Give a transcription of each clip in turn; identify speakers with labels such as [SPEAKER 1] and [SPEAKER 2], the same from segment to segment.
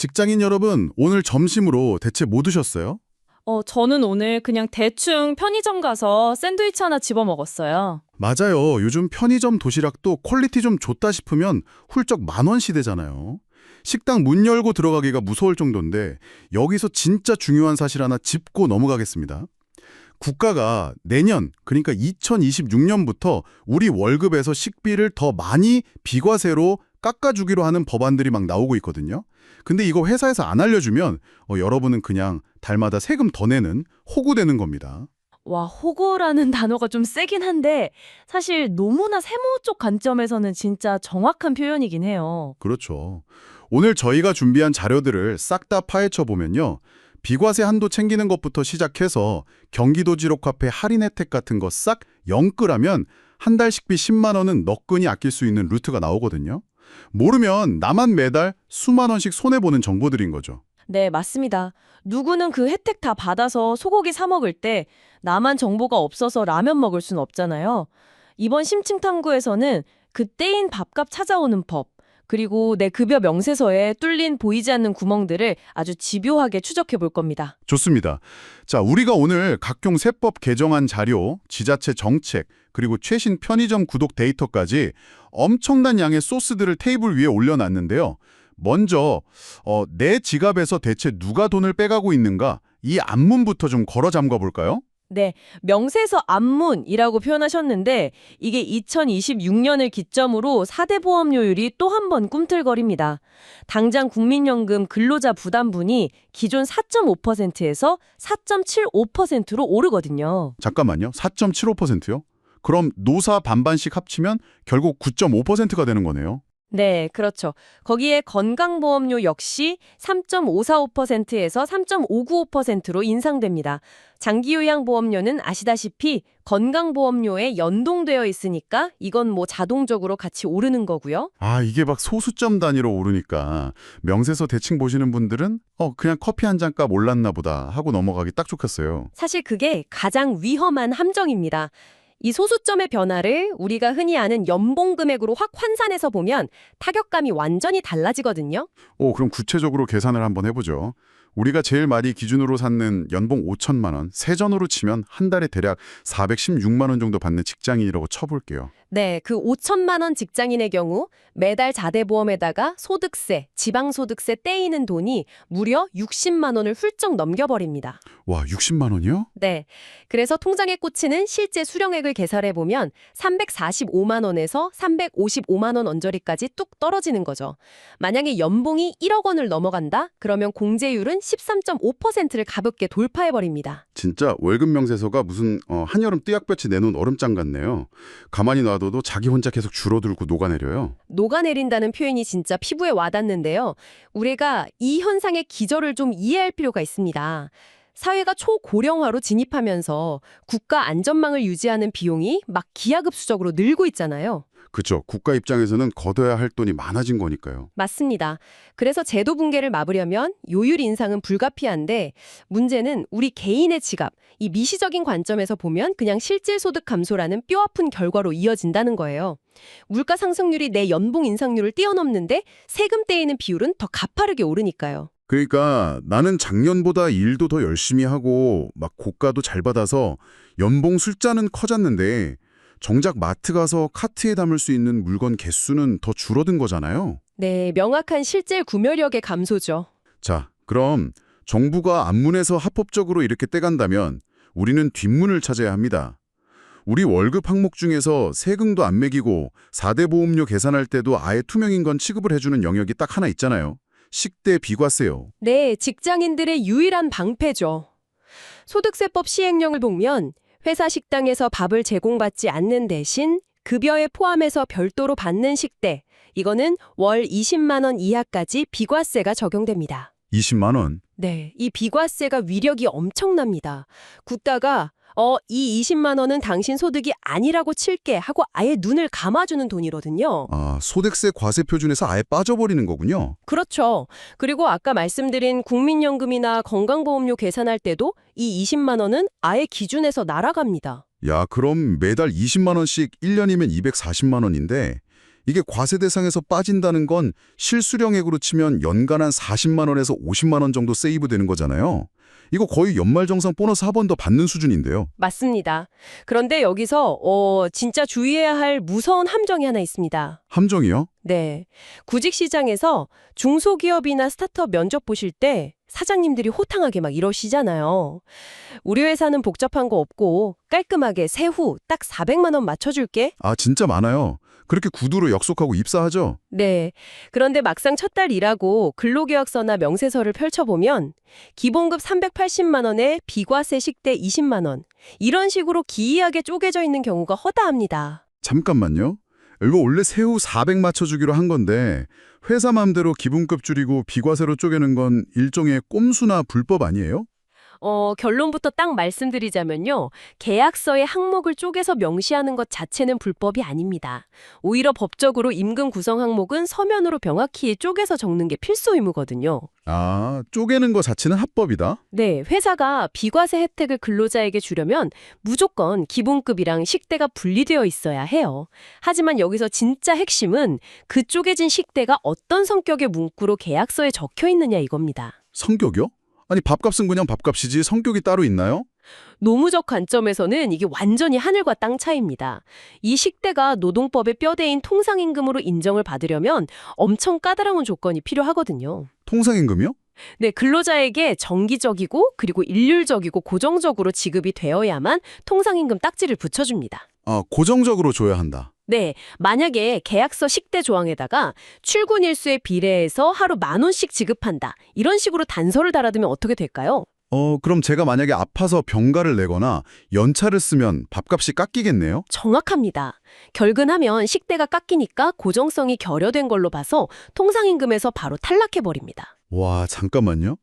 [SPEAKER 1] 직장인 여러분, 오늘 점심으로 대체 뭐 드셨어요?
[SPEAKER 2] 저는 오늘 그냥 대충 편의점 가서 샌드위치 하나 집어 먹었어요.
[SPEAKER 1] 맞아요. 요즘 편의점 도시락도 퀄리티 좀 좋다 싶으면 훌쩍 10,000원 시대잖아요. 식당 문 열고 들어가기가 무서울 정도인데 여기서 진짜 중요한 사실 하나 짚고 넘어가겠습니다. 국가가 내년, 그러니까 2026년부터 우리 월급에서 식비를 더 많이 비과세로 깎아주기로 하는 법안들이 막 나오고 있거든요. 근데 이거 회사에서 안 알려주면 여러분은 그냥 달마다 세금 더 내는 호구되는 겁니다.
[SPEAKER 2] 와, 호구라는 단어가 좀 세긴 한데 사실 노무나 세무 쪽 관점에서는 진짜 정확한 표현이긴 해요.
[SPEAKER 1] 그렇죠. 오늘 저희가 준비한 자료들을 싹 다 파헤쳐 보면요. 비과세 한도 챙기는 것부터 시작해서 경기도지록화폐 할인 혜택 같은 거 싹 영끌하면 한 달 식비 10만 원은 너끈히 아낄 수 있는 루트가 나오거든요. 모르면 나만 매달 수만 원씩 손해보는 정보들인 거죠.
[SPEAKER 2] 네, 맞습니다. 누구는 그 혜택 다 받아서 소고기 사 먹을 때 나만 정보가 없어서 라면 먹을 순 없잖아요. 이번 심층 탐구에서는 그때인 밥값 찾아오는 법, 그리고 내 급여 명세서에 뚫린 보이지 않는 구멍들을 아주 집요하게 추적해 볼 겁니다.
[SPEAKER 1] 좋습니다. 자, 우리가 오늘 각종 세법 개정안 자료, 지자체 정책, 그리고 최신 편의점 구독 데이터까지 엄청난 양의 소스들을 테이블 위에 올려놨는데요. 먼저 내 지갑에서 대체 누가 돈을 빼가고 있는가? 이 앞문부터 좀 걸어 잠가 볼까요?
[SPEAKER 2] 네, 명세서 앞문이라고 표현하셨는데 이게 2026년을 기점으로 4대 보험료율이 또 한 번 꿈틀거립니다. 당장 국민연금 근로자 부담분이 기존 4.5%에서 4.75%로 오르거든요.
[SPEAKER 1] 잠깐만요. 4.75%요? 그럼 노사 반반씩 합치면 결국 9.5%가 되는 거네요.
[SPEAKER 2] 네, 그렇죠. 거기에 건강보험료 역시 3.545%에서 3.595%로 인상됩니다. 장기요양보험료는 아시다시피 건강보험료에 연동되어 있으니까 이건 뭐 자동적으로 같이 오르는 거고요.
[SPEAKER 1] 아, 이게 막 소수점 단위로 오르니까 명세서 대칭 보시는 분들은 그냥 커피 한 잔 값 올랐나 보다 하고 넘어가기 딱 좋겠어요.
[SPEAKER 2] 사실 그게 가장 위험한 함정입니다. 이 소수점의 변화를 우리가 흔히 아는 연봉 금액으로 확 환산해서 보면 타격감이 완전히 달라지거든요.
[SPEAKER 1] 그럼 구체적으로 계산을 한번 해보죠. 우리가 제일 많이 기준으로 삼는 연봉 5천만 원, 세전으로 치면 한 달에 대략 416만 원 정도 받는 직장인이라고 쳐볼게요.
[SPEAKER 2] 네, 그 5천만 원 직장인의 경우 매달 자대보험에다가 소득세, 지방소득세 떼이는 돈이 무려 60만 원을 훌쩍 넘겨버립니다.
[SPEAKER 1] 와, 60만 원이요?
[SPEAKER 2] 네, 그래서 통장에 꽂히는 실제 수령액을 계산해보면 345만 원에서 355만 원 언저리까지 뚝 떨어지는 거죠. 만약에 연봉이 1억 원을 넘어간다? 그러면 공제율은 13.5%를 가볍게 돌파해버립니다.
[SPEAKER 1] 진짜 월급 명세서가 무슨 한여름 띠약볕이 내놓은 얼음장 같네요. 가만히 놔둬도 자기 혼자 계속 줄어들고 녹아내려요.
[SPEAKER 2] 녹아내린다는 표현이 진짜 피부에 와닿는데요. 우리가 이 현상의 기저를 좀 이해할 필요가 있습니다. 사회가 초고령화로 진입하면서 국가 안전망을 유지하는 비용이 막 기하급수적으로 늘고 있잖아요.
[SPEAKER 1] 그쵸. 국가 입장에서는 걷어야 할 돈이 많아진 거니까요.
[SPEAKER 2] 맞습니다. 그래서 제도 붕괴를 막으려면 요율 인상은 불가피한데 문제는 우리 개인의 지갑, 이 미시적인 관점에서 보면 그냥 실질 소득 감소라는 뼈아픈 결과로 이어진다는 거예요. 물가 상승률이 내 연봉 인상률을 뛰어넘는데 세금 떼이는 비율은 더 가파르게 오르니까요.
[SPEAKER 1] 그러니까 나는 작년보다 일도 더 열심히 하고 막 고가도 잘 받아서 연봉 숫자는 커졌는데 정작 마트 가서 카트에 담을 수 있는 물건 개수는 더 줄어든 거잖아요.
[SPEAKER 2] 네, 명확한 실질 구매력의 감소죠.
[SPEAKER 1] 자, 그럼 정부가 앞문에서 합법적으로 이렇게 떼간다면 우리는 뒷문을 찾아야 합니다. 우리 월급 항목 중에서 세금도 안 매기고 4대 보험료 계산할 때도 아예 투명인 건 취급을 해주는 영역이 딱 하나 있잖아요. 식대 비과세요.
[SPEAKER 2] 네, 직장인들의 유일한 방패죠. 소득세법 시행령을 보면 회사 식당에서 밥을 제공받지 않는 대신 급여에 포함해서 별도로 받는 식대, 이거는 월 20만 원 이하까지 비과세가 적용됩니다.
[SPEAKER 1] 20만 원.
[SPEAKER 2] 네, 이 비과세가 위력이 엄청납니다. 국가가 이 20만 원은 당신 소득이 아니라고 칠게 하고 아예 눈을 감아주는 돈이거든요.
[SPEAKER 1] 아, 소득세 과세 표준에서 아예 빠져버리는 거군요.
[SPEAKER 2] 그렇죠. 그리고 아까 말씀드린 국민연금이나 건강보험료 계산할 때도 이 20만 원은 아예 기준에서 날아갑니다.
[SPEAKER 1] 야, 그럼 매달 20만 원씩 1년이면 240만 원인데 이게 과세 대상에서 빠진다는 건 실수령액으로 치면 연간 한 40만 원에서 50만 원 정도 세이브 되는 거잖아요. 이거 거의 연말정산 보너스 한 번 더 받는 수준인데요.
[SPEAKER 2] 맞습니다. 그런데 여기서 진짜 주의해야 할 무서운 함정이 하나 있습니다.
[SPEAKER 1] 함정이요?
[SPEAKER 2] 네. 구직 시장에서 중소기업이나 스타트업 면접 보실 때 사장님들이 호탕하게 막 이러시잖아요. 우리 회사는 복잡한 거 없고 깔끔하게 세후 딱 400만 원 맞춰줄게.
[SPEAKER 1] 아, 진짜 많아요. 그렇게 구두로 약속하고 입사하죠?
[SPEAKER 2] 네. 그런데 막상 첫 달 일하고 근로계약서나 명세서를 펼쳐보면 기본급 380만 원에 비과세 식대 20만 원. 이런 식으로 기이하게 쪼개져 있는 경우가 허다합니다.
[SPEAKER 1] 잠깐만요. 이거 원래 세후 400 맞춰주기로 한 건데 회사 맘대로 기본급 줄이고 비과세로 쪼개는 건 일종의 꼼수나 불법 아니에요?
[SPEAKER 2] 결론부터 딱 말씀드리자면요. 계약서의 항목을 쪼개서 명시하는 것 자체는 불법이 아닙니다. 오히려 법적으로 임금 구성 항목은 서면으로 명확히 쪼개서 적는 게 필수 의무거든요.
[SPEAKER 1] 아, 쪼개는 거 자체는 합법이다?
[SPEAKER 2] 네, 회사가 비과세 혜택을 근로자에게 주려면 무조건 기본급이랑 식대가 분리되어 있어야 해요. 하지만 여기서 진짜 핵심은 그 쪼개진 식대가 어떤 성격의 문구로 계약서에 적혀 있느냐 이겁니다.
[SPEAKER 1] 성격이요? 아니 밥값은 그냥 밥값이지 성격이 따로 있나요?
[SPEAKER 2] 노무적 관점에서는 이게 완전히 하늘과 땅 차이입니다. 이 식대가 노동법의 뼈대인 통상임금으로 인정을 받으려면 엄청 까다로운 조건이 필요하거든요.
[SPEAKER 1] 통상임금이요?
[SPEAKER 2] 네, 근로자에게 정기적이고 그리고 일률적이고 고정적으로 지급이 되어야만 통상임금 딱지를 붙여줍니다.
[SPEAKER 1] 아, 고정적으로 줘야 한다.
[SPEAKER 2] 네, 만약에 계약서 식대 조항에다가 출근 일수에 비례해서 하루 10,000원씩 지급한다. 이런 식으로 단서를 달아두면 어떻게 될까요?
[SPEAKER 1] 그럼 제가 만약에 아파서 병가를 내거나 연차를 쓰면 밥값이 깎이겠네요?
[SPEAKER 2] 정확합니다. 결근하면 식대가 깎이니까 고정성이 결여된 걸로 봐서 통상임금에서 바로 탈락해버립니다.
[SPEAKER 1] 와, 잠깐만요.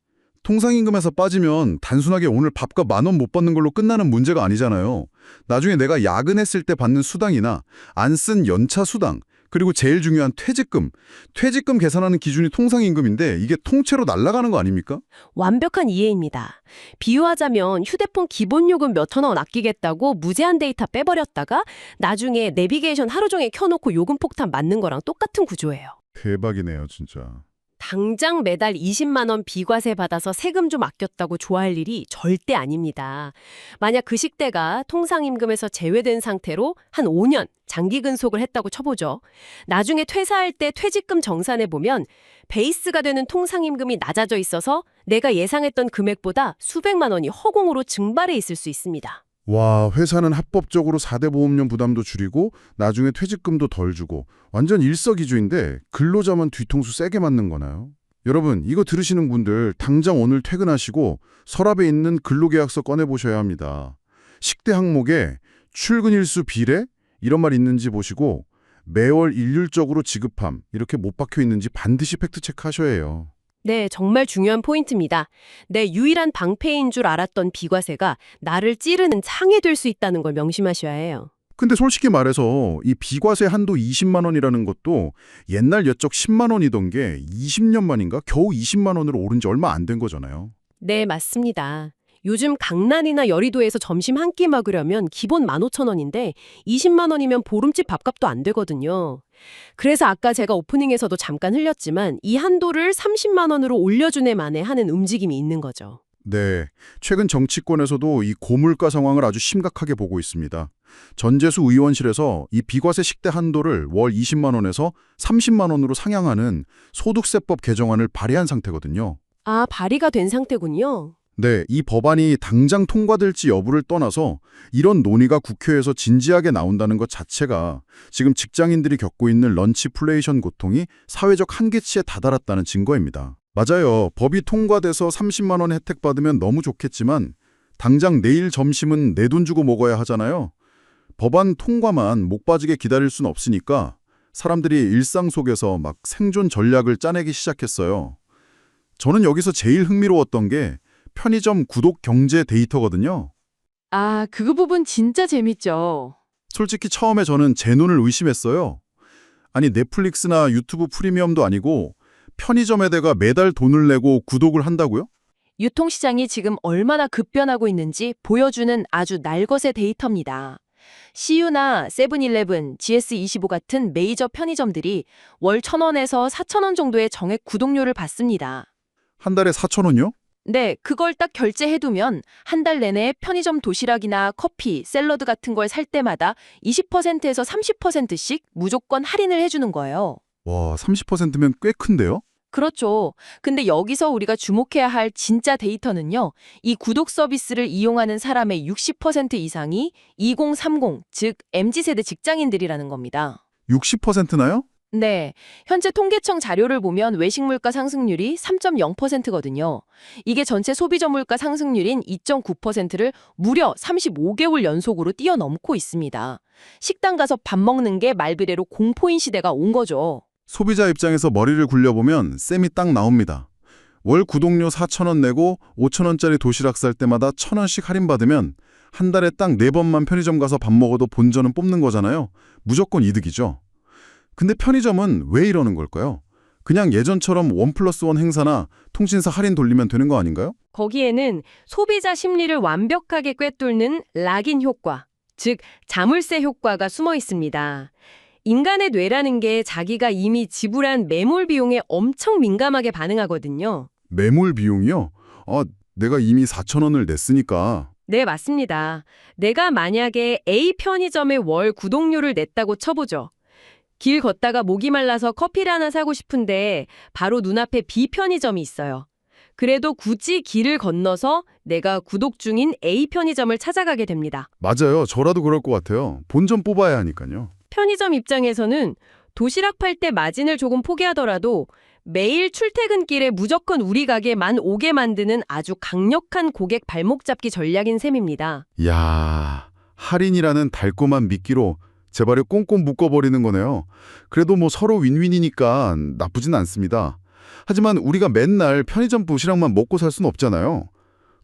[SPEAKER 1] 통상임금에서 빠지면 단순하게 오늘 밥값 10,000원 못 받는 걸로 끝나는 문제가 아니잖아요. 나중에 내가 야근했을 때 받는 수당이나 안 쓴 연차 수당, 그리고 제일 중요한 퇴직금. 퇴직금 계산하는 기준이 통상임금인데 이게 통째로 날아가는 거 아닙니까?
[SPEAKER 2] 완벽한 이해입니다. 비유하자면 휴대폰 기본요금 몇천 원 아끼겠다고 무제한 데이터 빼버렸다가 나중에 내비게이션 하루 종일 켜놓고 요금 폭탄 맞는 거랑 똑같은 구조예요.
[SPEAKER 1] 대박이네요, 진짜.
[SPEAKER 2] 당장 매달 20만 원 비과세 받아서 세금 좀 아꼈다고 좋아할 일이 절대 아닙니다. 만약 그 식대가 통상임금에서 제외된 상태로 한 5년 장기 근속을 했다고 쳐보죠. 나중에 퇴사할 때 퇴직금 정산해 보면 베이스가 되는 통상임금이 낮아져 있어서 내가 예상했던 금액보다 수백만 원이 허공으로 증발해 있을 수 있습니다.
[SPEAKER 1] 와, 회사는 합법적으로 4대 보험료 부담도 줄이고 나중에 퇴직금도 덜 주고 완전 일석이조인데 근로자만 뒤통수 세게 맞는 거나요? 여러분, 이거 들으시는 분들 당장 오늘 퇴근하시고 서랍에 있는 근로계약서 꺼내보셔야 합니다. 식대 항목에 출근일수 비례? 이런 말 있는지 보시고 매월 일률적으로 지급함 이렇게 못 박혀 있는지 반드시 팩트체크하셔야 해요.
[SPEAKER 2] 네, 정말 중요한 포인트입니다. 내 유일한 방패인 줄 알았던 비과세가 나를 찌르는 창이 될 수 있다는 걸 명심하셔야 해요.
[SPEAKER 1] 근데 솔직히 말해서 이 비과세 한도 20만 원이라는 것도 옛날 옛적 10만 원이던 게 20년 만인가 겨우 20만 원으로 오른 지 얼마 안 된 거잖아요.
[SPEAKER 2] 네, 맞습니다. 요즘 강남이나 여의도에서 점심 한 끼 먹으려면 기본 15,000원인데 20만 원이면 보름집 밥값도 안 되거든요. 그래서 아까 제가 오프닝에서도 잠깐 흘렸지만 이 한도를 30만 원으로 올려주네 만에 하는 움직임이 있는 거죠.
[SPEAKER 1] 네, 최근 정치권에서도 이 고물가 상황을 아주 심각하게 보고 있습니다. 전재수 의원실에서 이 비과세 식대 한도를 월 20만 원에서 30만 원으로 상향하는 소득세법 개정안을 발의한 상태거든요.
[SPEAKER 2] 아, 발의가 된 상태군요.
[SPEAKER 1] 네, 이 법안이 당장 통과될지 여부를 떠나서 이런 논의가 국회에서 진지하게 나온다는 것 자체가 지금 직장인들이 겪고 있는 런치플레이션 고통이 사회적 한계치에 다다랐다는 증거입니다. 맞아요. 법이 통과돼서 30만 원 혜택 받으면 너무 좋겠지만 당장 내일 점심은 내 돈 주고 먹어야 하잖아요. 법안 통과만 목 빠지게 기다릴 순 없으니까 사람들이 일상 속에서 막 생존 전략을 짜내기 시작했어요. 저는 여기서 제일 흥미로웠던 게 편의점 구독 경제 데이터거든요.
[SPEAKER 3] 아, 그 부분 진짜 재밌죠.
[SPEAKER 1] 솔직히 처음에 저는 제 눈을 의심했어요. 아니 넷플릭스나 유튜브 프리미엄도 아니고 편의점에다가 매달 돈을 내고 구독을 한다고요?
[SPEAKER 3] 유통시장이 지금 얼마나 급변하고 있는지 보여주는 아주 날것의 데이터입니다. CU나 세븐일레븐, GS25 같은 메이저 편의점들이 월 1,000원에서 4,000원 정도의 정액 구독료를 받습니다.
[SPEAKER 1] 한 달에 4,000원이요?
[SPEAKER 3] 네, 그걸 딱 결제해두면 한 달 내내 편의점 도시락이나 커피, 샐러드 같은 걸 살 때마다 20%에서 30%씩 무조건 할인을 해주는 거예요.
[SPEAKER 1] 와, 30%면 꽤 큰데요?
[SPEAKER 3] 그렇죠. 근데 여기서 우리가 주목해야 할 진짜 데이터는요. 이 구독 서비스를 이용하는 사람의 60% 이상이 2030, 즉 MZ세대 직장인들이라는 겁니다.
[SPEAKER 1] 60%나요?
[SPEAKER 3] 네, 현재 통계청 자료를 보면 외식 물가 상승률이 3.0%거든요. 이게 전체 소비자 물가 상승률인 2.9%를 무려 35개월 연속으로 뛰어넘고 있습니다. 식당 가서 밥 먹는 게 말 그대로 공포인 시대가 온 거죠.
[SPEAKER 1] 소비자 입장에서 머리를 굴려보면 셈이 딱 나옵니다. 월 구독료 4,000원 내고 5,000원짜리 도시락 살 때마다 1,000원씩 할인받으면 한 달에 딱 4번만 편의점 가서 밥 먹어도 본전은 뽑는 거잖아요. 무조건 이득이죠. 근데 편의점은 왜 이러는 걸까요? 그냥 예전처럼 1+1 행사나 통신사 할인 돌리면 되는 거 아닌가요?
[SPEAKER 2] 거기에는 소비자 심리를 완벽하게 꿰뚫는 락인 효과, 즉 자물쇠 효과가 숨어 있습니다. 인간의 뇌라는 게 자기가 이미 지불한 매몰 비용에 엄청 민감하게 반응하거든요.
[SPEAKER 1] 매몰 비용이요? 내가 이미 4,000원을 냈으니까.
[SPEAKER 2] 네, 맞습니다. 내가 만약에 A 편의점에 월 구독료를 냈다고 쳐보죠. 길 걷다가 목이 말라서 커피를 하나 사고 싶은데 바로 눈앞에 B 편의점이 있어요. 그래도 굳이 길을 건너서 내가 구독 중인 A 편의점을 찾아가게 됩니다.
[SPEAKER 1] 맞아요. 저라도 그럴 것 같아요. 본전 뽑아야 하니까요.
[SPEAKER 2] 편의점 입장에서는 도시락 팔 때 마진을 조금 포기하더라도 매일 출퇴근길에 무조건 우리 가게만 오게 만드는 아주 강력한 고객 발목 잡기 전략인 셈입니다.
[SPEAKER 1] 이야, 할인이라는 달콤한 미끼로 제 발을 꽁꽁 묶어버리는 거네요. 그래도 뭐 서로 윈윈이니까 나쁘진 않습니다. 하지만 우리가 맨날 편의점 도시락만 먹고 살 수는 없잖아요.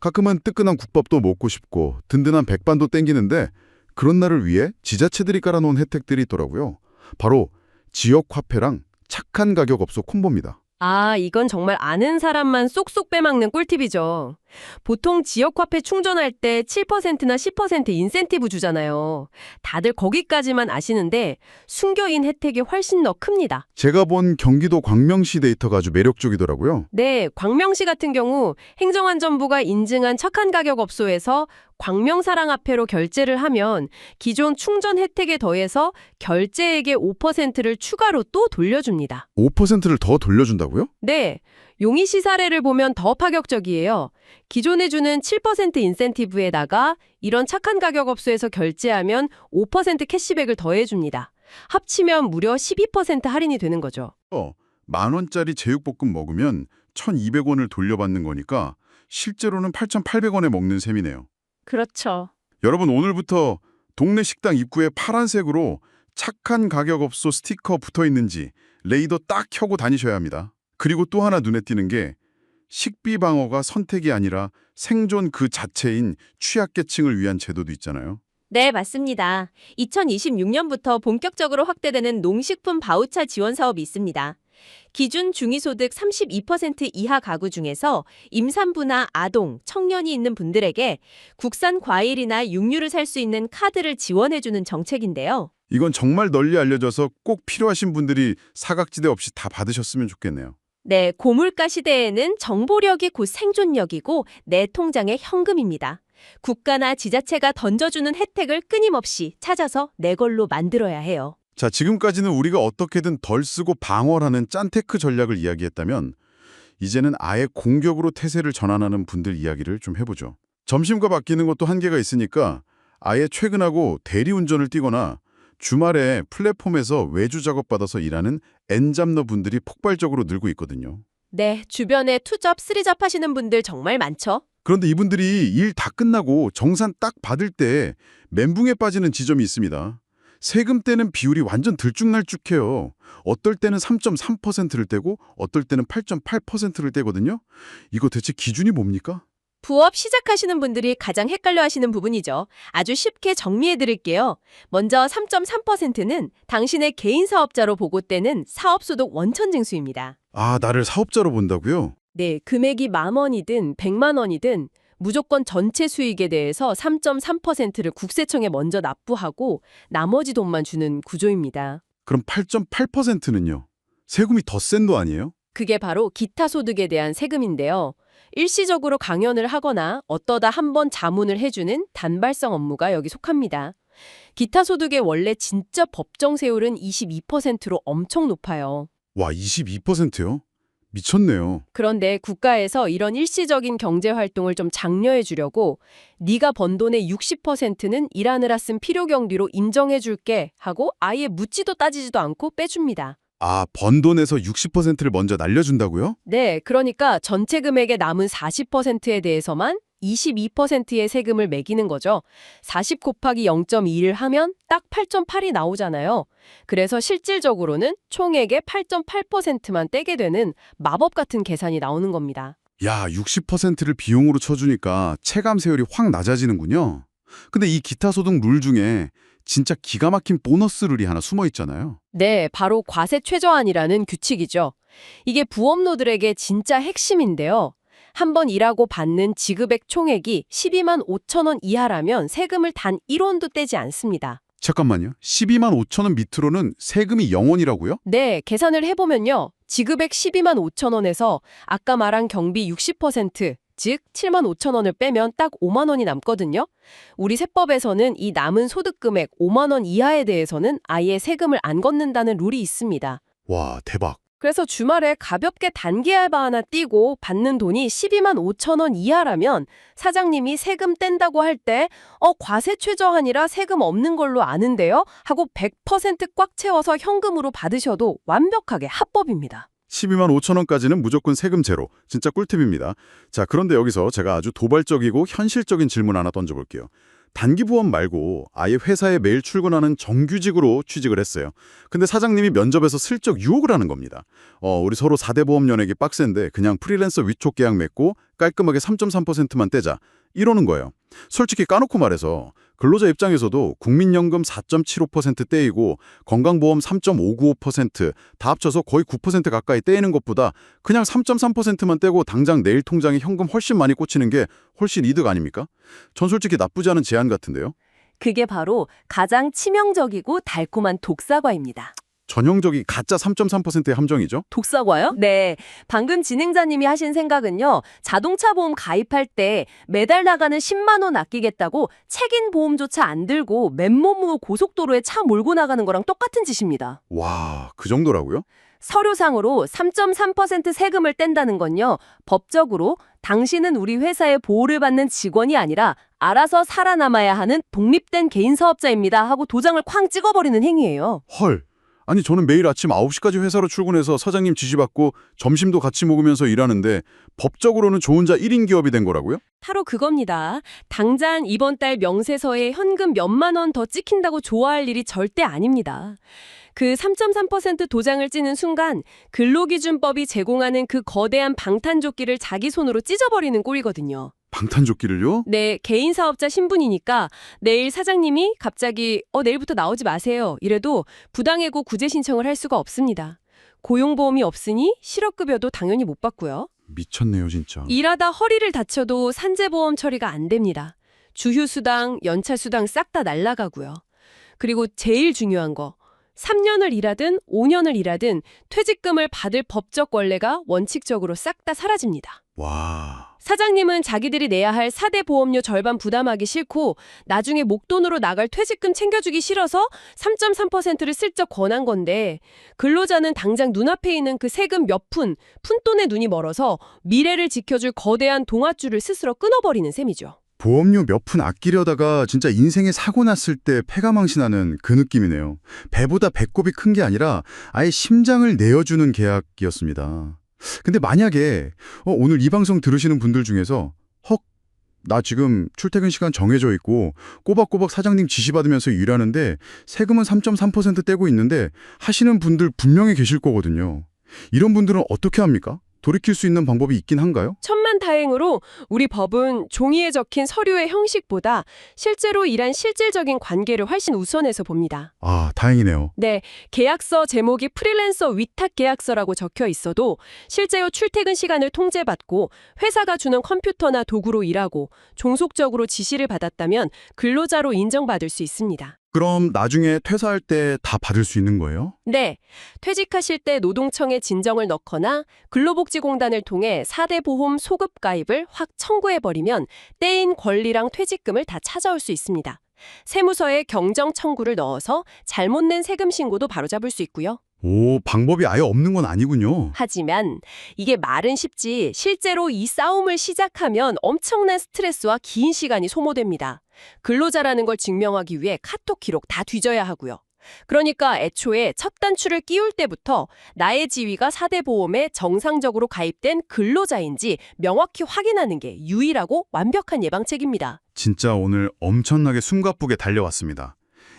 [SPEAKER 1] 가끔은 뜨끈한 국밥도 먹고 싶고 든든한 백반도 땡기는데 그런 날을 위해 지자체들이 깔아놓은 혜택들이 있더라고요. 바로 지역 화폐랑 착한 가격 업소 콤보입니다.
[SPEAKER 2] 아, 이건 정말 아는 사람만 쏙쏙 빼먹는 꿀팁이죠. 보통 지역화폐 충전할 때 7%나 10% 인센티브 주잖아요. 다들 거기까지만 아시는데 숨겨인 혜택이 훨씬 더 큽니다.
[SPEAKER 1] 제가 본 경기도 광명시 데이터가 아주 매력적이더라고요.
[SPEAKER 2] 네, 광명시 같은 경우 행정안전부가 인증한 착한 가격 업소에서 광명사랑화폐로 결제를 하면 기존 충전 혜택에 더해서 결제액의 5%를 추가로 또 돌려줍니다.
[SPEAKER 1] 5%를 더 돌려준다고요?
[SPEAKER 2] 네, 용인시 사례를 보면 더 파격적이에요. 기존에 주는 7% 인센티브에다가 이런 착한 가격 업소에서 결제하면 5% 캐시백을 더해줍니다. 합치면 무려 12% 할인이 되는 거죠.
[SPEAKER 1] 10,000원짜리 제육볶음 먹으면 1,200원을 돌려받는 거니까 실제로는 8,800원에 먹는 셈이네요.
[SPEAKER 2] 그렇죠.
[SPEAKER 1] 여러분, 오늘부터 동네 식당 입구에 파란색으로 착한 가격 업소 스티커 붙어 있는지 레이더 딱 켜고 다니셔야 합니다. 그리고 또 하나 눈에 띄는 게 식비 방어가 선택이 아니라 생존 그 자체인 취약계층을 위한 제도도 있잖아요.
[SPEAKER 2] 네, 맞습니다. 2026년부터 본격적으로 확대되는 농식품 바우처 지원 사업이 있습니다. 기준 중위소득 32% 이하 가구 중에서 임산부나 아동, 청년이 있는 분들에게 국산 과일이나 육류를 살 수 있는 카드를 지원해주는 정책인데요.
[SPEAKER 1] 이건 정말 널리 알려져서 꼭 필요하신 분들이 사각지대 없이 다 받으셨으면 좋겠네요.
[SPEAKER 2] 네, 고물가 시대에는 정보력이 곧 생존력이고 내 통장의 현금입니다. 국가나 지자체가 던져주는 혜택을 끊임없이 찾아서 내 걸로 만들어야 해요.
[SPEAKER 1] 자, 지금까지는 우리가 어떻게든 덜 쓰고 방어하는 짠테크 전략을 이야기했다면 이제는 아예 공격으로 태세를 전환하는 분들 이야기를 좀 해보죠. 점심과 바뀌는 것도 한계가 있으니까 아예 퇴근하고 대리운전을 뛰거나 주말에 플랫폼에서 외주 작업받아서 일하는 엔잡러 분들이 폭발적으로 늘고 있거든요.
[SPEAKER 2] 네, 주변에 투잡, 쓰리잡 하시는 분들 정말 많죠?
[SPEAKER 1] 그런데 이분들이 일 다 끝나고 정산 딱 받을 때 멘붕에 빠지는 지점이 있습니다. 세금 떼는 비율이 완전 들쭉날쭉해요. 어떨 때는 3.3%를 떼고 어떨 때는 8.8%를 떼거든요. 이거 대체 기준이 뭡니까?
[SPEAKER 2] 부업 시작하시는 분들이 가장 헷갈려 하시는 부분이죠. 아주 쉽게 정리해 드릴게요. 먼저 3.3%는 당신의 개인 사업자로 보고 떼는 사업소득 원천징수입니다.
[SPEAKER 1] 아, 나를 사업자로 본다고요?
[SPEAKER 2] 네, 금액이 10,000원이든 1,000,000원이든
[SPEAKER 3] 무조건 전체 수익에 대해서 3.3%를 국세청에 먼저 납부하고 나머지 돈만 주는 구조입니다.
[SPEAKER 1] 그럼 8.8%는요? 세금이 더 센 도 아니에요?
[SPEAKER 3] 그게 바로 기타 소득에 대한 세금인데요. 일시적으로 강연을 하거나 어떠다 한번 자문을 해주는 단발성 업무가 여기 속합니다. 기타 소득의 원래 진짜 법정세율은 22%로 엄청 높아요.
[SPEAKER 1] 와, 22%요? 미쳤네요.
[SPEAKER 3] 그런데 국가에서 이런 일시적인 경제 활동을 좀 장려해 주려고 네가 번 돈의 60%는 일하느라 쓴 필요 경비로 인정해 줄게 하고 아예 묻지도 따지지도 않고 빼줍니다.
[SPEAKER 1] 아, 번 돈에서 60%를 먼저 날려준다고요?
[SPEAKER 3] 네, 그러니까 전체 금액의 남은 40%에 대해서만 22%의 세금을 매기는 거죠. 40 곱하기 0.2를 하면 딱 8.8이 나오잖아요. 그래서 실질적으로는 총액의 8.8%만 떼게 되는 마법 같은 계산이 나오는 겁니다.
[SPEAKER 1] 야, 60%를 비용으로 쳐주니까 체감세율이 확 낮아지는군요. 근데 이 기타 소득 룰 중에 진짜 기가 막힌 보너스 룰이 하나 숨어 있잖아요.
[SPEAKER 3] 네, 바로 과세 최저한이라는 규칙이죠. 이게 부업노들에게 진짜 핵심인데요. 한 번 일하고 받는 지급액 총액이 12만 5천 원 이하라면 세금을 단 1원도 떼지 않습니다.
[SPEAKER 1] 잠깐만요. 12만 5천 원 밑으로는 세금이 0원이라고요?
[SPEAKER 3] 네, 계산을 해보면요. 지급액 12만 5천 원에서 아까 말한 경비 60%, 즉 7만 5천 원을 빼면 딱 5만 원이 남거든요. 우리 세법에서는 이 남은 소득 금액 5만 원 이하에 대해서는 아예 세금을 안 걷는다는 룰이 있습니다.
[SPEAKER 1] 와, 대박.
[SPEAKER 3] 그래서 주말에 가볍게 단기 알바 하나 뛰고 받는 돈이 12만 5천 원 이하라면 사장님이 세금 뗀다고 할 때 과세 최저한이라 세금 없는 걸로 아는데요? 하고 100% 꽉 채워서 현금으로 받으셔도 완벽하게 합법입니다.
[SPEAKER 1] 12만 5천 원까지는 무조건 세금 제로. 진짜 꿀팁입니다. 자, 그런데 여기서 제가 아주 도발적이고 현실적인 질문 하나 던져볼게요. 단기 부업 말고 아예 회사에 매일 출근하는 정규직으로 취직을 했어요. 근데 사장님이 면접에서 슬쩍 유혹을 하는 겁니다. 우리 서로 4대 보험 연예기 빡센데 그냥 프리랜서 위촉 계약 맺고 깔끔하게 3.3%만 떼자. 이러는 거예요. 솔직히 까놓고 말해서 근로자 입장에서도 국민연금 4.75% 떼이고 건강보험 3.595% 다 합쳐서 거의 9% 가까이 떼이는 것보다 그냥 3.3%만 떼고 당장 내일 통장에 현금 훨씬 많이 꽂히는 게 훨씬 이득 아닙니까? 전 솔직히 나쁘지 않은 제안 같은데요.
[SPEAKER 3] 그게 바로 가장 치명적이고 달콤한 독사과입니다.
[SPEAKER 1] 전형적인 가짜 3.3%의 함정이죠.
[SPEAKER 3] 독사과요? 네. 방금 진행자님이 하신 생각은요. 자동차 보험 가입할 때 매달 나가는 10만 원 아끼겠다고 책임 보험조차 안 들고 맨몸으로 고속도로에 차 몰고 나가는 거랑 똑같은 짓입니다.
[SPEAKER 1] 와, 그 정도라고요?
[SPEAKER 3] 서류상으로 3.3% 세금을 뗀다는 건요. 법적으로 당신은 우리 회사의 보호를 받는 직원이 아니라 알아서 살아남아야 하는 독립된 개인 사업자입니다 하고 도장을 쾅 찍어버리는 행위예요.
[SPEAKER 1] 헐. 아니 저는 매일 아침 9시까지 회사로 출근해서 사장님 지시받고 점심도 같이 먹으면서 일하는데 법적으로는 저 혼자 1인 기업이 된 거라고요?
[SPEAKER 3] 바로 그겁니다. 당장 이번 달 명세서에 현금 몇만 원 더 찍힌다고 좋아할 일이 절대 아닙니다. 그 3.3% 도장을 찌는 순간 근로기준법이 제공하는 그 거대한 방탄조끼를 자기 손으로 찢어버리는 꼴이거든요.
[SPEAKER 1] 방탄조끼를요?
[SPEAKER 3] 네, 개인 사업자 신분이니까 내일 사장님이 갑자기 내일부터 나오지 마세요. 이래도 부당해고 구제 신청을 할 수가 없습니다. 고용보험이 없으니 실업급여도 당연히 못 받고요.
[SPEAKER 1] 미쳤네요 진짜.
[SPEAKER 3] 일하다 허리를 다쳐도 산재보험 처리가 안 됩니다. 주휴수당, 연차수당 싹 다 날라가고요. 그리고 제일 중요한 거, 3년을 일하든 5년을 일하든 퇴직금을 받을 법적 권리가 원칙적으로 싹 다 사라집니다.
[SPEAKER 1] 와...
[SPEAKER 3] 사장님은 자기들이 내야 할 4대 보험료 절반 부담하기 싫고 나중에 목돈으로 나갈 퇴직금 챙겨주기 싫어서 3.3%를 슬쩍 권한 건데 근로자는 당장 눈앞에 있는 그 세금 몇 푼돈에 눈이 멀어서 미래를 지켜줄 거대한 동아줄을 스스로 끊어버리는 셈이죠.
[SPEAKER 1] 보험료 몇 푼 아끼려다가 진짜 인생에 사고 났을 때 패가망신하는 그 느낌이네요. 배보다 배꼽이 큰 게 아니라 아예 심장을 내어주는 계약이었습니다. 근데 만약에 오늘 이 방송 들으시는 분들 중에서 나 지금 출퇴근 시간 정해져 있고 꼬박꼬박 사장님 지시받으면서 일하는데 세금은 3.3% 떼고 있는데 하시는 분들 분명히 계실 거거든요. 이런 분들은 어떻게 합니까? 돌이킬 수 있는 방법이 있긴 한가요?
[SPEAKER 2] 천만다행으로 우리 법은 종이에 적힌 서류의 형식보다 실제로 일한 실질적인 관계를 훨씬 우선해서 봅니다.
[SPEAKER 1] 아, 다행이네요.
[SPEAKER 2] 네, 계약서 제목이 프리랜서 위탁 계약서라고 적혀 있어도 실제로 출퇴근 시간을 통제받고 회사가 주는 컴퓨터나 도구로 일하고 종속적으로 지시를 받았다면 근로자로 인정받을 수 있습니다.
[SPEAKER 1] 그럼 나중에 퇴사할 때 다 받을 수 있는 거예요?
[SPEAKER 2] 네, 퇴직하실 때 노동청에 진정을 넣거나 근로복지공단을 통해 4대 보험 소급 가입을 확 청구해버리면 떼인 권리랑 퇴직금을 다 찾아올 수 있습니다. 세무서에 경정 청구를 넣어서 잘못 낸 세금 신고도 바로잡을 수 있고요.
[SPEAKER 1] 오, 방법이 아예 없는 건 아니군요.
[SPEAKER 2] 하지만 이게 말은 쉽지 실제로 이 싸움을 시작하면 엄청난 스트레스와 긴 시간이 소모됩니다. 근로자라는 걸 증명하기 위해 카톡 기록 다 뒤져야 하고요. 그러니까 애초에 첫 단추를 끼울 때부터 나의 지위가 4대 보험에 정상적으로 가입된 근로자인지 명확히 확인하는 게 유일하고 완벽한 예방책입니다.
[SPEAKER 1] 진짜 오늘 엄청나게 숨가쁘게 달려왔습니다.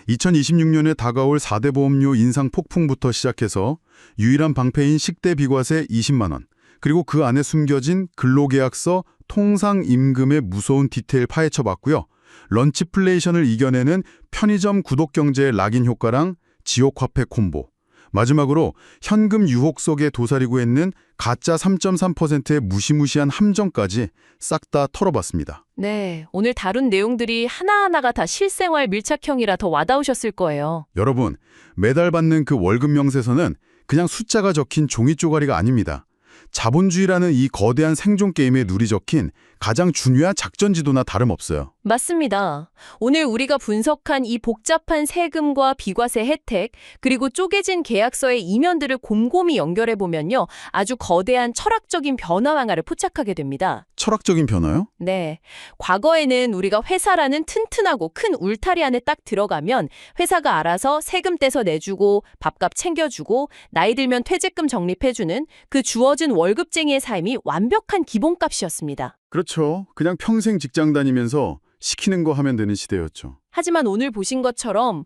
[SPEAKER 1] 2026년에 다가올 4대 보험료 인상 폭풍부터 시작해서 유일한 방패인 식대 비과세 20만 원, 그리고 그 안에 숨겨진 근로계약서 통상임금의 무서운 디테일 파헤쳐봤고요. 런치플레이션을 이겨내는 편의점 구독경제의 락인 효과랑 지역화폐 콤보, 마지막으로 현금 유혹 속에 도사리고 있는 가짜 3.3%의 무시무시한 함정까지 싹 다 털어봤습니다.
[SPEAKER 3] 네, 오늘 다룬 내용들이 하나하나가 다 실생활 밀착형이라 더 와닿으셨을 거예요.
[SPEAKER 1] 여러분, 매달 받는 그 월급 명세서는 그냥 숫자가 적힌 종이 쪼가리가 아닙니다. 자본주의라는 이 거대한 생존 게임에 누리 적힌 가장 중요한 작전 지도나 다름없어요.
[SPEAKER 3] 맞습니다. 오늘 우리가 분석한 이 복잡한 세금과 비과세 혜택, 그리고 쪼개진 계약서의 이면들을 곰곰이 연결해보면요. 아주 거대한 철학적인 변화 방아를 포착하게 됩니다.
[SPEAKER 1] 철학적인 변화요?
[SPEAKER 3] 네. 과거에는 우리가 회사라는 튼튼하고 큰 울타리 안에 딱 들어가면 회사가 알아서 세금 떼서 내주고 밥값 챙겨주고 나이 들면 퇴직금 적립해주는 그 주어진 월급쟁이의 삶이 완벽한 기본값이었습니다.
[SPEAKER 1] 그렇죠. 그냥 평생 직장 다니면서 시키는 거 하면 되는 시대였죠.
[SPEAKER 3] 하지만 오늘 보신 것처럼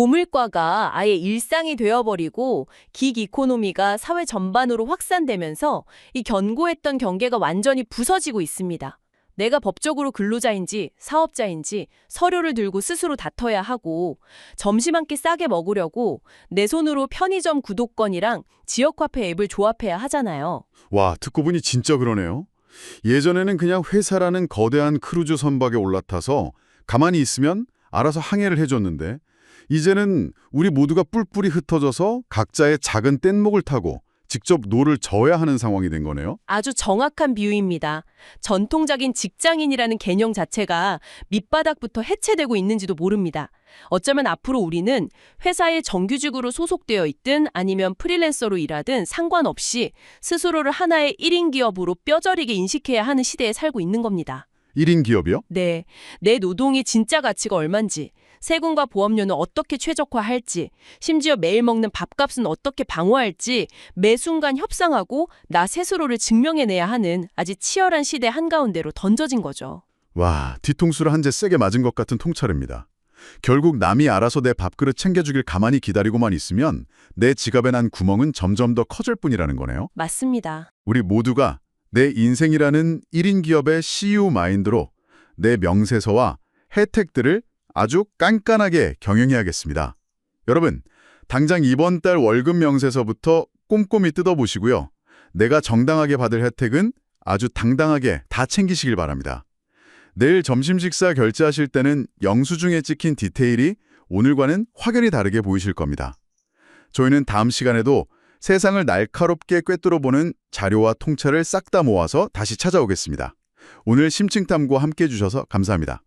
[SPEAKER 3] 고물가가 아예 일상이 되어버리고 긱 이코노미가 사회 전반으로 확산되면서 이 견고했던 경계가 완전히 부서지고 있습니다. 내가 법적으로 근로자인지 사업자인지 서류를 들고 스스로 다퉈야 하고 점심 한 끼 싸게 먹으려고 내 손으로 편의점 구독권이랑 지역화폐 앱을 조합해야 하잖아요.
[SPEAKER 1] 와, 듣고 보니 진짜 그러네요. 예전에는 그냥 회사라는 거대한 크루즈 선박에 올라타서 가만히 있으면 알아서 항해를 해줬는데 이제는 우리 모두가 뿔뿔이 흩어져서 각자의 작은 뗏목을 타고 직접 노를 저어야 하는 상황이 된 거네요.
[SPEAKER 3] 아주 정확한 비유입니다. 전통적인 직장인이라는 개념 자체가 밑바닥부터 해체되고 있는지도 모릅니다. 어쩌면 앞으로 우리는 회사에 정규직으로 소속되어 있든 아니면 프리랜서로 일하든 상관없이 스스로를 하나의 1인 기업으로 뼈저리게 인식해야 하는 시대에 살고 있는 겁니다.
[SPEAKER 1] 1인 기업이요?
[SPEAKER 3] 네, 내 노동의 진짜 가치가 얼만지, 세금과 보험료는 어떻게 최적화할지, 심지어 매일 먹는 밥값은 어떻게 방어할지 매 순간 협상하고 나 스스로를 증명해내야 하는 아주 치열한 시대 한가운데로 던져진 거죠.
[SPEAKER 1] 와, 뒤통수를 한 대 세게 맞은 것 같은 통찰입니다. 결국 남이 알아서 내 밥그릇 챙겨주길 가만히 기다리고만 있으면 내 지갑에 난 구멍은 점점 더 커질 뿐이라는 거네요.
[SPEAKER 3] 맞습니다.
[SPEAKER 1] 우리 모두가 내 인생이라는 1인 기업의 CEO 마인드로 내 명세서와 혜택들을 아주 깐깐하게 경영해야겠습니다. 여러분, 당장 이번 달 월급 명세서부터 꼼꼼히 뜯어보시고요. 내가 정당하게 받을 혜택은 아주 당당하게 다 챙기시길 바랍니다. 내일 점심 식사 결제하실 때는 영수증에 찍힌 디테일이 오늘과는 확연히 다르게 보이실 겁니다. 저희는 다음 시간에도 세상을 날카롭게 꿰뚫어보는 자료와 통찰을 싹 다 모아서 다시 찾아오겠습니다. 오늘 심층탐구 함께해 주셔서 감사합니다.